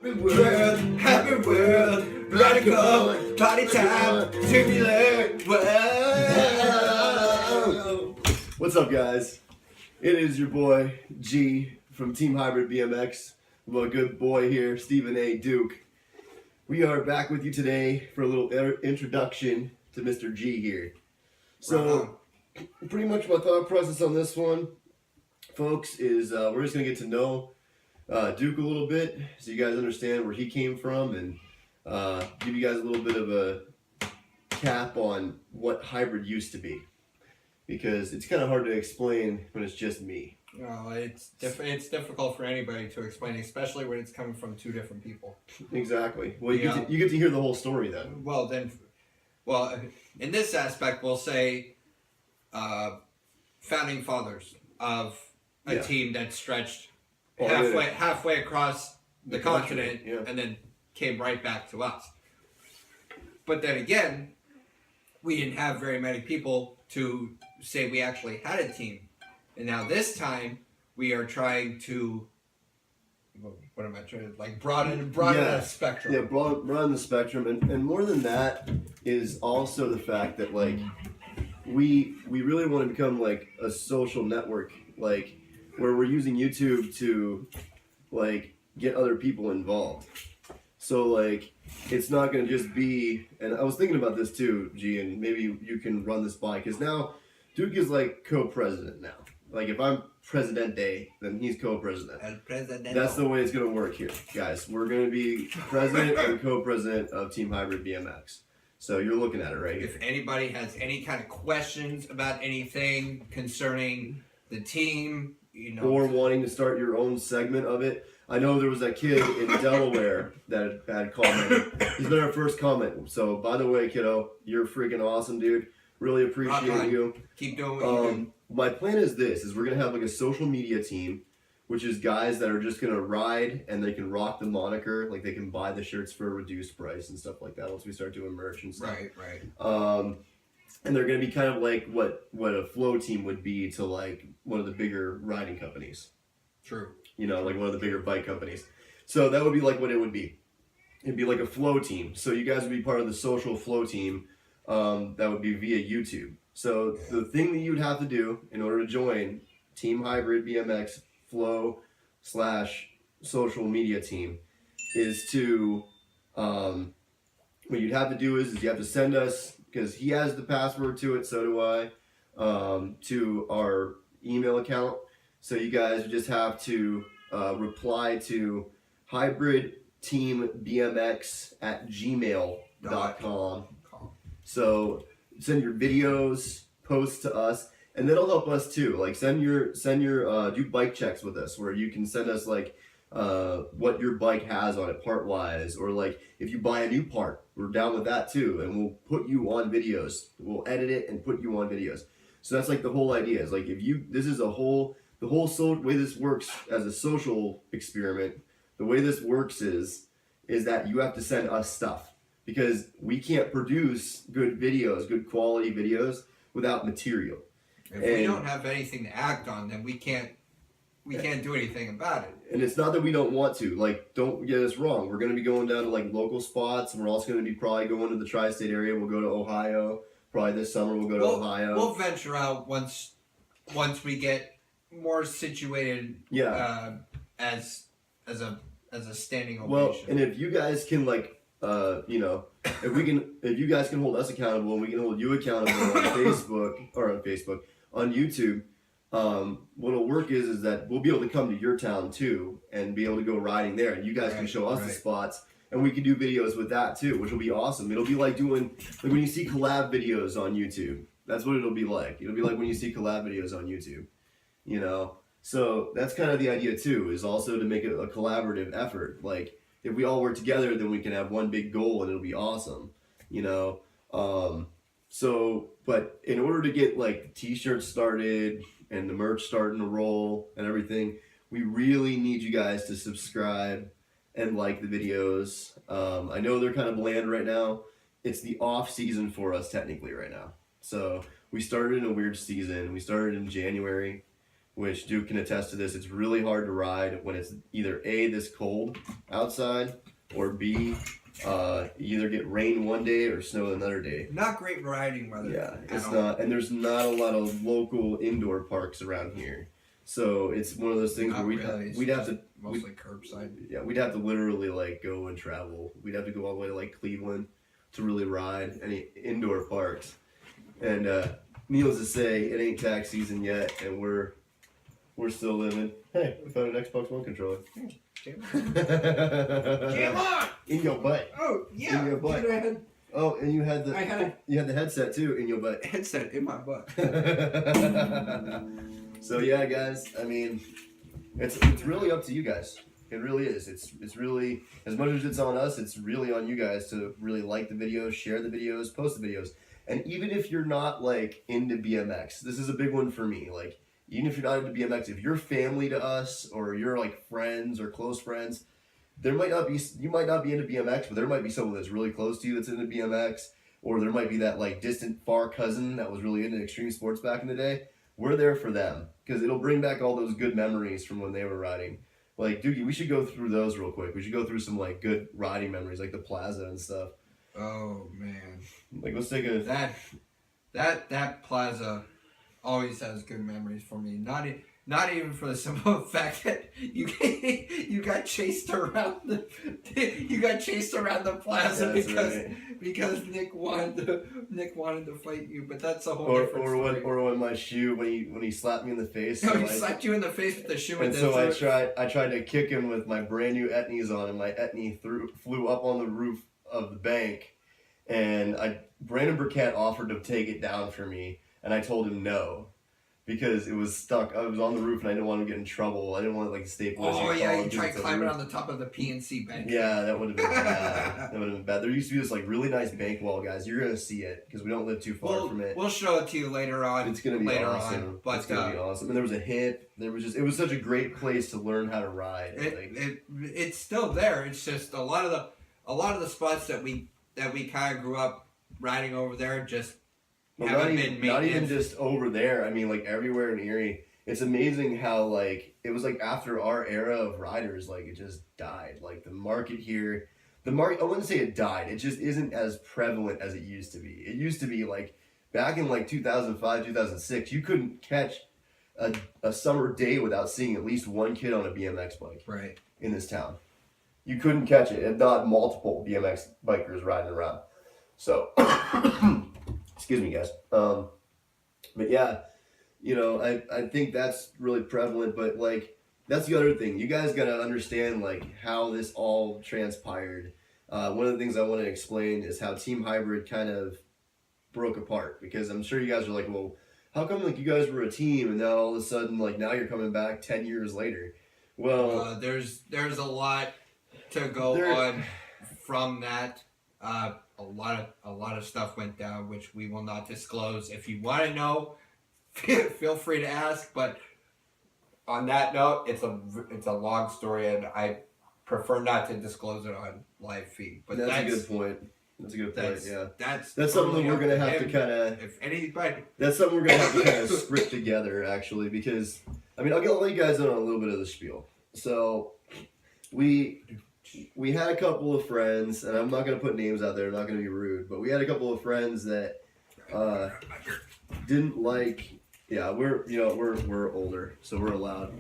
happy world, radical, party time, stimulate world. What's up, guys? It is your boy G from Team Hybrid BMX. My good boy here, Stephen A. Duke. We are back with you today for a little introduction to Mr. G here. So, pretty much my thought process on this one, folks, is we're just going to get to know Duke a little bit so you guys understand where he came from and give you guys a little bit of a cap on what hybrid used to be. Because it's kind of hard to explain when it's just me. No, it's difficult for anybody to explain, especially when it's coming from two different people. Exactly. Well, you get to hear the whole story then. Well, in this aspect, we'll say founding fathers of a team that stretched halfway across the continent and then came right back to us. But then again, we didn't have very many people to say we actually had a team. And now this time, we are trying to, what am I trying to, broaden the spectrum. Yeah, broaden the spectrum. And more than that is also the fact that, we really want to become, a social network, where we're using YouTube to, get other people involved. So, it's not going to just be, and I was thinking about this too, G, and maybe you can run this by, because now Duke is co-president now. If I'm Presidente, then he's co-president. That's the way it's going to work here, guys. We're going to be president and co-president of Team Hybrid BMX. So you're looking at it right here. If anybody has any kind of questions about anything concerning the team, or wanting to start your own segment of it. I know there was that kid in Delaware that had commented. He's been our first comment. So, by the way, kiddo, you're freaking awesome, dude. Really appreciate you. Keep doing what you do. My plan is we're going to have a social media team, which is guys that are just going to ride and they can rock the moniker. They can buy the shirts for a reduced price and stuff like that once we start doing merch and stuff. Right. And they're going to be kind of like what a flow team would be to one of the bigger riding companies. True. One of the bigger bike companies. So that would be what it would be. It'd be like a flow team. So you guys would be part of the social flow team that would be via YouTube. So the thing that you would have to do in order to join Team Hybrid BMX Flow / social media team is to, what you'd have to do is you have to send us, because he has the password to it, so do I, to our email account. So you guys just have to reply to hybridteambmx@gmail.com. So send your videos, posts to us, and that'll help us too. Send your do bike checks with us, where you can send us what your bike has on it part wise, or if you buy a new part, we're down with that too, and we'll put you on videos. We'll edit it and put you on videos. So that's the whole idea. Is this is the whole way this works as a social experiment. The way this works is that you have to send us stuff. Because we can't produce good quality videos without material. If we don't have anything to act on, then we can't do anything about it. And it's not that we don't want to. Don't get us wrong. We're going to be going down to local spots, and we're also going to be probably going to the tri-state area. We'll go to Ohio. Probably this summer we'll go to Ohio. We'll venture out once we get more situated. Yeah. As a standing ovation. Well, and if you guys can if you guys can hold us accountable and we can hold you accountable on YouTube, what'll work is that we'll be able to come to your town too and be able to go riding there, and you guys can show us the spots, and we can do videos with that too, which will be awesome. It'll be doing when you see collab videos on YouTube. That's what it'll be like. It'll be like when you see collab videos on YouTube, So that's kind of the idea too, is also to make it a collaborative effort. If we all work together, then we can have one big goal and it'll be awesome, but in order to get t-shirts started and the merch starting to roll and everything, we really need you guys to subscribe and like the videos. I know they're kind of bland right now. It's the off season for us technically right now. So we started in a weird season. We started in January. which Duke can attest to this. It's really hard to ride when it's either A, this cold outside, or B, you either get rain one day or snow another day. Not great riding weather. Yeah, it's not, and there's not a lot of local indoor parks around here. So it's one of those things where we'd have to mostly curbside. Yeah, we'd have to literally like go and travel. We'd have to go all the way to like Cleveland to really ride any indoor parks. And needless to say, it ain't tax season yet, and we're still living. Hey, we found an Xbox One controller. Jam on! In your butt. Oh yeah. In your butt. Dude, Oh, and you had the headset too in your butt. Headset in my butt. So yeah, guys. I mean, it's really up to you guys. It really is. It's really, as much as it's on us, it's really on you guys to really like the videos, share the videos, post the videos. And even if you're not like into BMX, this is a big one for me. Like, even if you're not into BMX, if you're family to us or you're like friends or close friends, you might not be into BMX, but there might be someone that's really close to you that's into BMX, or there might be that like distant far cousin that was really into extreme sports back in the day. We're there for them because it'll bring back all those good memories from when they were riding. Like, dude, we should go through those real quick. We should go through some like good riding memories, like the plaza and stuff. Oh man, like let's take a that plaza always has good memories for me. Not even for the simple fact that you got chased around the plaza because Nick wanted to fight you. But that's a whole different story. Or when my shoe when he slapped me in the face. No, he slapped you in the face with the shoe. And so I tried to kick him with my brand new Etnies on, and my Etnie flew up on the roof of the bank, and Brandon Burkett offered to take it down for me, and I told him no. Because it was stuck. I was on the roof and I didn't want to get in trouble. I didn't want to like staple. Oh yeah, you tried climbing on the top of the PNC bank. Yeah, that would have been bad. That would have been bad. There used to be this like really nice bank wall, guys. You're gonna see it because we don't live too far from it. We'll show it to you later on. It's gonna be awesome. But it's gonna be awesome. And there was a hip. It was such a great place to learn how to ride. It's still there. It's just a lot of the spots that we kind of grew up riding over there just. Well, not even just over there. I mean, like everywhere in Erie. It's amazing how like it was like after our era of riders, like it just died. Like the market here, I wouldn't say it died. It just isn't as prevalent as it used to be. It used to be like back in like 2005, 2006, you couldn't catch a summer day without seeing at least one kid on a BMX bike. Right. In this town, you couldn't catch it, if not multiple BMX bikers riding around. So. Excuse me, guys. But yeah, I think that's really prevalent. But like, that's the other thing. You guys gotta understand like how this all transpired. One of the things I want to explain is how Team Hybrid kind of broke apart. Because I'm sure you guys are like, well, how come like you guys were a team and now all of a sudden like now you're coming back 10 years later? Well, there's a lot to go on from that. A lot of stuff went down, which we will not disclose. If you want to know, feel free to ask. But on that note, it's a long story, and I prefer not to disclose it on live feed. But that's a good point. That's a good point. Yeah, that's something we're gonna have to kind of. If anybody, that's something we're gonna have to kind of script together, actually, because I mean, I'll let you guys in on a little bit of the spiel. So we had a couple of friends, and I'm not going to put names out there, I'm not going to be rude, but we had a couple of friends that didn't like, we're older, so we're allowed.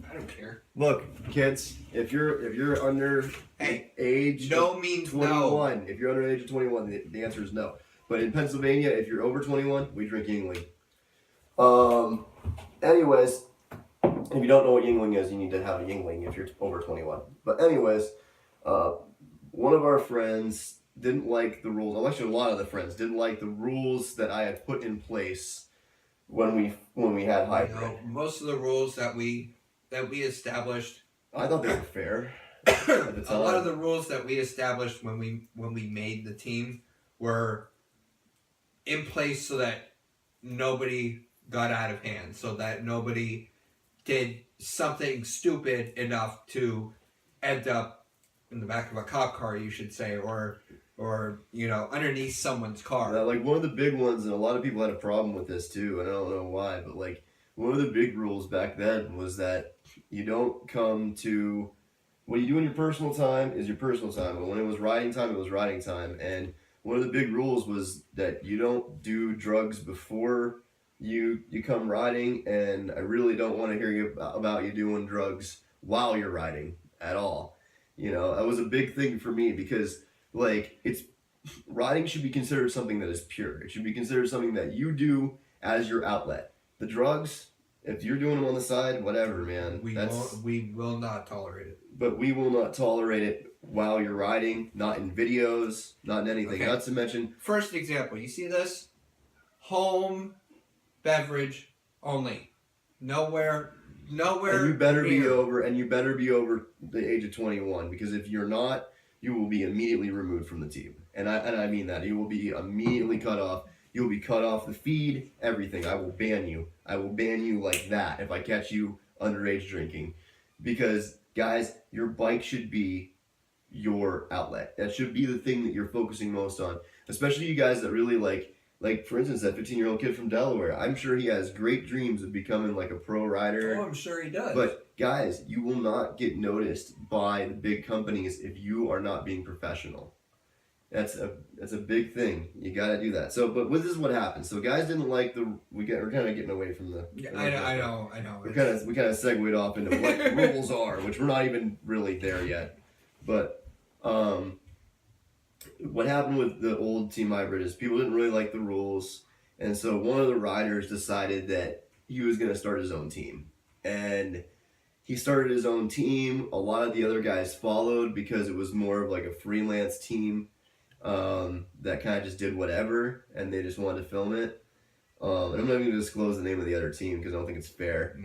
I don't care. Look, kids, if you're under age no means 21, no. If you're under the age of 21, the answer is no. But in Pennsylvania, if you're over 21, we drink Yingling. Anyways, if you don't know what Yingling is, you need to have a Yingling if you're over 21. But anyways, one of our friends didn't like the rules. Well, actually, a lot of the friends didn't like the rules that I had put in place when we had hybrid. Most of the rules that we established, I thought they were fair. A lot of the rules that we established when we made the team were in place so that nobody got out of hand, so that nobody did something stupid enough to end up in the back of a cop car, you should say, or underneath someone's car. Like one of the big ones, and a lot of people had a problem with this too, and I don't know why, but like one of the big rules back then was that you don't come to, what you do in your personal time is your personal time, but when it was riding time, it was riding time. And one of the big rules was that you don't do drugs before you come riding, and I really don't want to hear about you doing drugs while you're riding at all. You know, that was a big thing for me because, like, riding should be considered something that is pure. It should be considered something that you do as your outlet. The drugs, if you're doing them on the side, whatever, man. We will not tolerate it. But we will not tolerate it while you're riding, not in videos, not in anything. Okay. Not to mention... First example, you see this? Home beverage only. Nowhere and you better be over the age of 21, because if you're not, you will be immediately removed from the team. And I mean that. You will be immediately cut off. You will be cut off the feed, everything. I will ban you. I will ban you like that if I catch you underage drinking. Because, guys, your bike should be your outlet. That should be the thing that you're focusing most on. Especially you guys that really like for instance, that 15-year-old kid from Delaware. I'm sure he has great dreams of becoming like a pro rider. Oh, I'm sure he does. But, guys, you will not get noticed by the big companies if you are not being professional. That's a big thing. You got to do that. So, but this is what happens. So, guys didn't like we're kind of getting away from the. Yeah, I know. We kind of segued off into what rules are, which we're not even really there yet. But, what happened with the old Team Hybrid is people didn't really like the rules, and so one of the riders decided that he was going to start his own team, and he started his own team. A lot of the other guys followed because it was more of like a freelance team that kind of just did whatever, and they just wanted to film it. And I'm not even going to disclose the name of the other team because I don't think it's fair.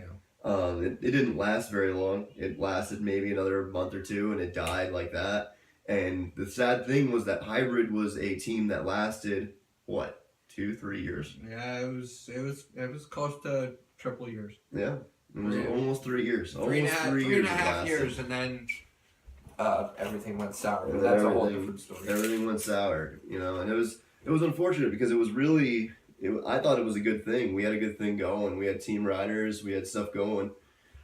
No. It didn't last very long. It lasted maybe another month or two, and it died like that. And the sad thing was that Hybrid was a team that lasted, what, 2-3 years? Yeah, it was close to triple years. Yeah, it was almost 3 years. Three and a half years, and then everything went sour. But that's a whole different story. Everything went sour, you know, and it was unfortunate because it was really, I thought it was a good thing. We had a good thing going. We had team riders. We had stuff going.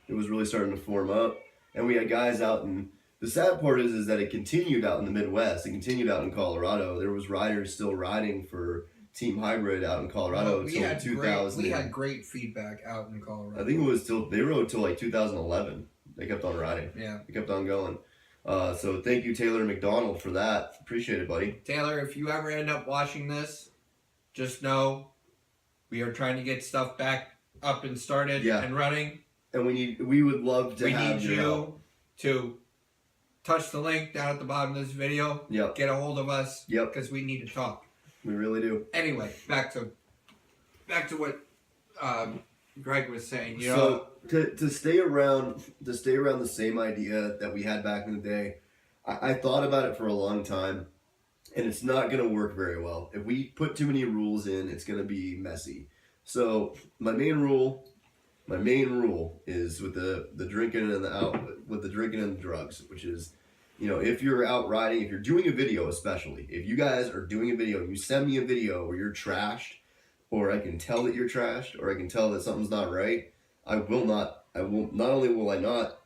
It was really starting to form up, and we had guys out in. The sad part is that it continued out in the Midwest. It continued out in Colorado. There was riders still riding for Team Hybrid out in Colorado until 2000. We had great feedback out in Colorado. I think it was they rode till like 2011. They kept on riding. Yeah. They kept on going. So thank you, Taylor McDonald, for that. Appreciate it, buddy. Taylor, if you ever end up watching this, just know we are trying to get stuff back up and started and running. And we would love to have you to touch the link down at the bottom of this video. Yep. Get a hold of us. Yep. Because we need to talk. We really do. Anyway, back to what Greg was saying. You know, to stay around the same idea that we had back in the day, I thought about it for a long time, and it's not going to work very well. If we put too many rules in, it's going to be messy. So my main rule is with the drinking and the drinking and the drugs, which is, you know, if you're out riding, if you're doing a video, especially if you guys are doing a video, you send me a video where you're trashed, or I can tell that you're trashed, or I can tell that something's not right. Not only will I not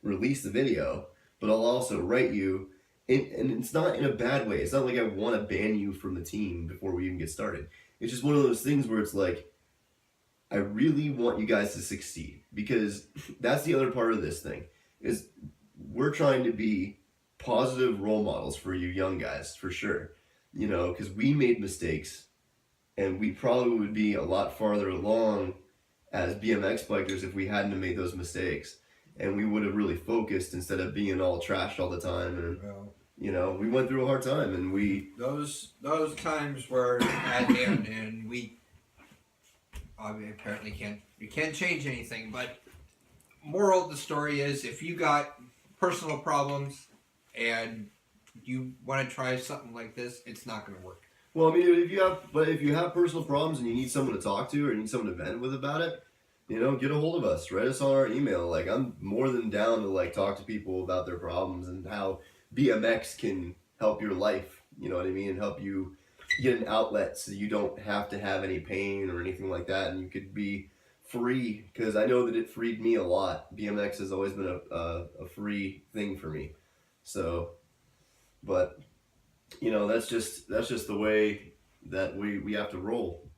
release the video, but I'll also write you, and it's not in a bad way. It's not like I want to ban you from the team before we even get started. It's just one of those things where it's like, I really want you guys to succeed, because that's the other part of this thing, is we're trying to be positive role models for you young guys, for sure. You know, because we made mistakes, and we probably would be a lot farther along as BMX bikers if we hadn't have made those mistakes. And we would have really focused instead of being all trashed all the time. And, you know, we went through a hard time, and those times were at the end, and we apparently can't change anything, but moral of the story is, if you got personal problems and you want to try something like this, it's not going to work. Well, I mean, if you have personal problems and you need someone to talk to or you need someone to vent with about it, you know, get a hold of us. Write us on our email. Like, I'm more than down to like talk to people about their problems and how BMX can help your life. You know what I mean? And help you get an outlet so you don't have to have any pain or anything like that, and you could be free, because I know that it freed me a lot. BMX has always been a free thing for me. So, but you know, that's just the way that we have to roll.